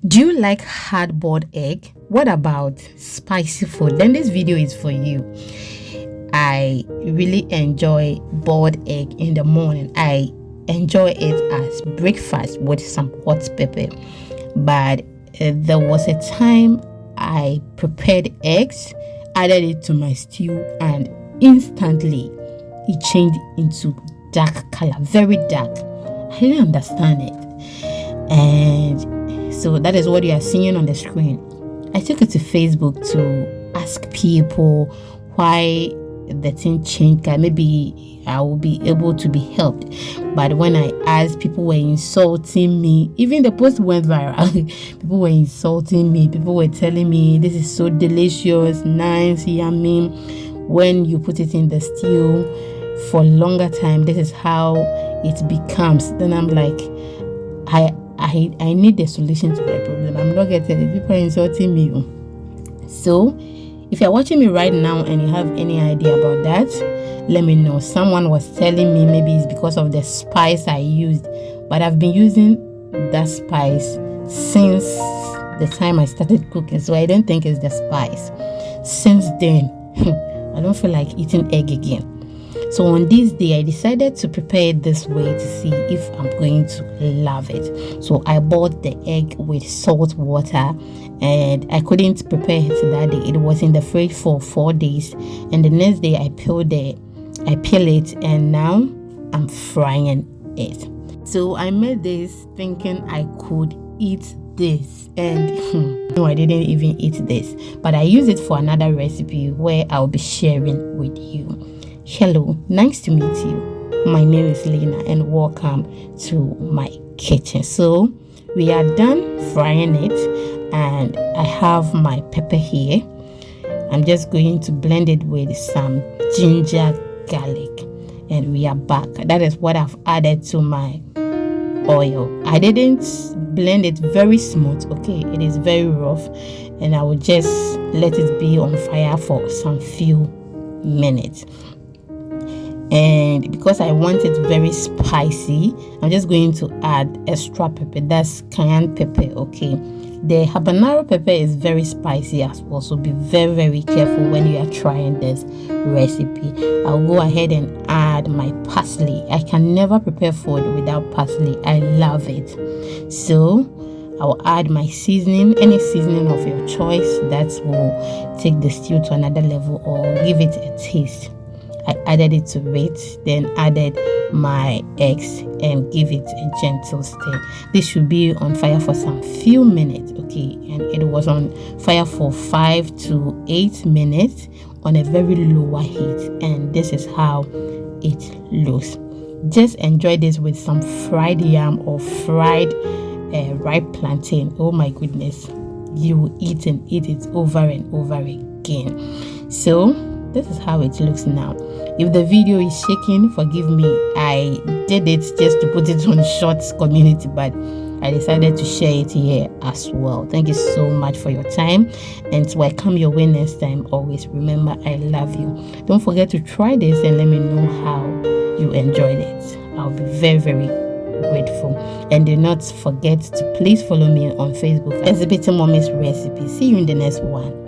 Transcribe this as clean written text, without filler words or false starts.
Do you like hard-boiled egg? What about spicy food? Then this video is for you. I really enjoy boiled egg in the morning. I enjoy it as breakfast with some hot pepper. But there was a time I prepared eggs, added it to my stew, and instantly it changed into dark color, very dark. I didn't understand it, and so that is what you are seeing on the screen. I took it to Facebook to ask people why the thing changed. Maybe I will be able to be helped. But when I asked, people were insulting me. Even the post went viral. People were insulting me. People were telling me this is so delicious, nice, yummy. When you put it in the stew for a longer time, this is how it becomes. Then I'm like, I need a solution to my problem. I'm not getting it. People are insulting me. So if you're watching me right now and you have any idea about that, let me know. Someone was telling me maybe it's because of the spice I used, but I've been using that spice since the time I started cooking, so I don't think it's the spice. Since then, I don't feel like eating egg again. So on this day, I decided to prepare it this way to see if I'm going to love it. So I boiled the egg with salt water, and I couldn't prepare it that day. It was in the fridge for 4 days, and the next day I peel it, and now I'm frying it. So I made this thinking I could eat this, and no, I didn't even eat this, but I use it for another recipe where I'll be sharing with you. Hello, nice to meet you. My name is Lena and welcome to my kitchen. So we are done frying it, and I have my pepper here. I'm just going to blend it with some ginger garlic, and we are back. That is what I've added to my oil. I didn't blend it very smooth, okay? It is very rough, and I will just let it be on fire for some few minutes. And because I want it very spicy, I'm just going to add extra pepper. That's cayenne pepper, okay? The habanero pepper is very spicy as well, so be very careful when you are trying this recipe. I'll go ahead and add my parsley. I can never prepare food without parsley. I love it. So I'll add my seasoning, any seasoning of your choice that will take the stew to another level or give it a taste. I added it to it, then added my eggs and give it a gentle stir. This should be on fire for some few minutes, okay? And it was on fire for 5 to 8 minutes on a very lower heat, and this is how it looks. Just enjoy this with some fried yam or fried ripe plantain. Oh my goodness, you will eat and eat it over and over again. So this is how it looks now. If the video is shaking, forgive me. I did it just to put it on Shorts community, but I decided to share it here as well. Thank you so much for your time, and to welcome your way next time. Always remember, I love you. Don't forget to try this and let me know how you enjoyed it. I'll be very grateful. And do not forget to please follow me on Facebook, Exhibiting Mommy's Recipe. See you in the next one.